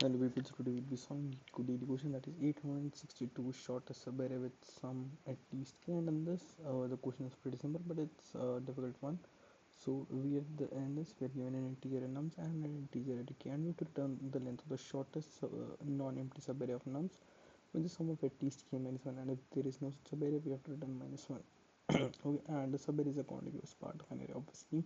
And we will today will be solving LeetCode daily question, that is 862 shortest subarray with some at least k. And in this, the question is pretty simple, but it's a difficult one. So we at the end is we are given an integer nums and an integer array k, and we have to return the length of the shortest non-empty subarray of nums with the sum of at least k minus 1. And if there is no such subarray, we have to return minus 1. Okay, and the subarray is a contiguous part of an array, obviously.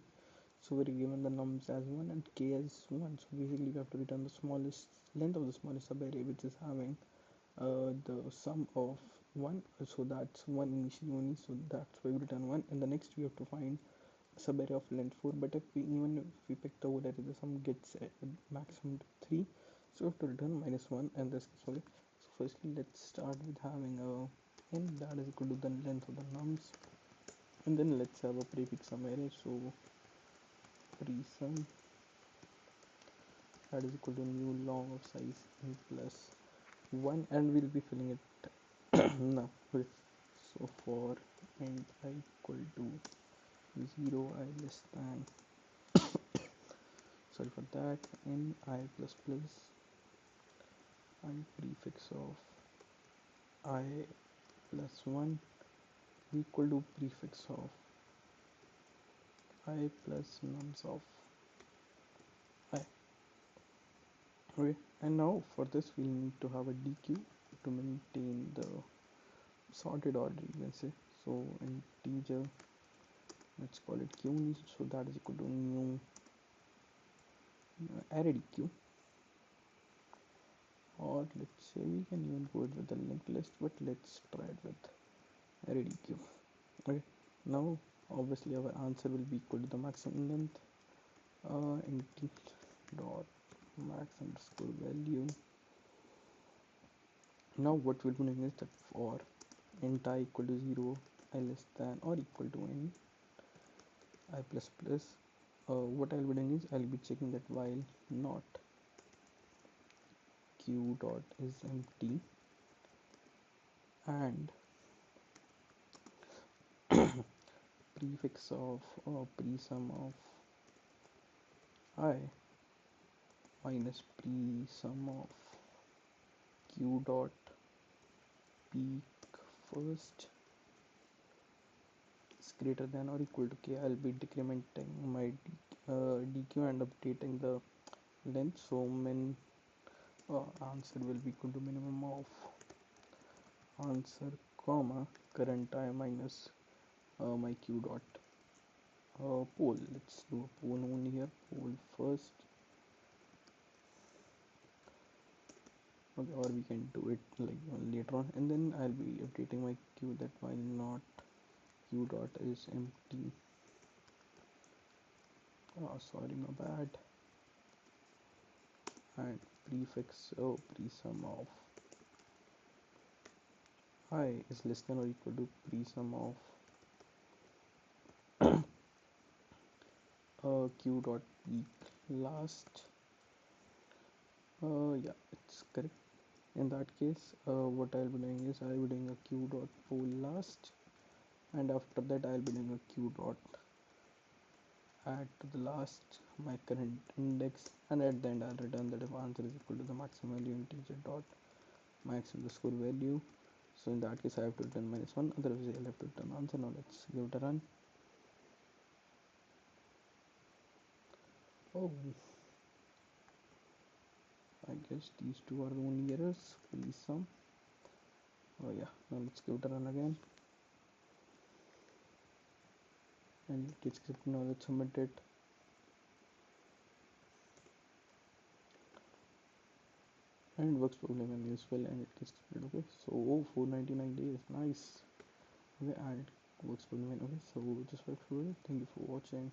So we're given the nums as 1 and k as 1. So basically we have to return the smallest length of the smallest subarray, which is having the sum of 1. So that's 1 initially only, so that's why we return 1. And the next we have to find a subarray of length 4. But if we even if we pick the whole array, the sum gets maximum to 3. So we have to return minus 1 and this is okay. So firstly let's start with having a n that is equal to the length of the nums, and then let's have a prefix sum array. So pre-sum that is equal to new long of size n plus 1, and we'll be filling it now. Okay, so for int I equal to 0, I less than, sorry for that, n I plus plus I prefix of I plus 1 equal to prefix of I plus nums of I. Okay, and now for this we need to have a dequeue to maintain the sorted order, you can say. So integer, let's call it q, so that is equal to new array dequeue, or let's say we can even go it with the linked list, but let's try it with array dequeue. Okay, now obviously our answer will be equal to the maximum length int dot max underscore value. Now what we'll be doing is that for int I equal to 0, I less than or equal to n I plus plus, what I'll be doing is I'll be checking that while not q dot is empty and prefix of pre-sum of I minus pre-sum of q dot peak first is greater than or equal to k, I'll be decrementing my dequeue and updating the length. So min answer will be equal to minimum of answer comma current I minus my q dot poll. Let's do a poll only here, poll first. Okay, or we can do it like later on, and then I'll be updating my queue that while not q dot is empty, sorry, my bad, and prefix pre-sum of I is less than or equal to pre-sum of q dot peak last. Yeah, it's correct. In that case, what I'll be doing is I'll be doing a q dot poll last, and after that I'll be doing a q dot add to the last my current index, and at the end I'll return that if answer is equal to the maximum value integer dot max underscore value. So in that case I have to return minus 1, otherwise I'll have to return answer. Now let's give it a run. Oh, I guess these two are the only errors. Please some. Oh yeah, now let's give it a run again. And it gets accepted. Now let's submit it. And it works probably when as well, and it gets accepted. Okay, so 499 days, nice. Okay, and it works probably when. Okay, so just works for it. Thank you for watching.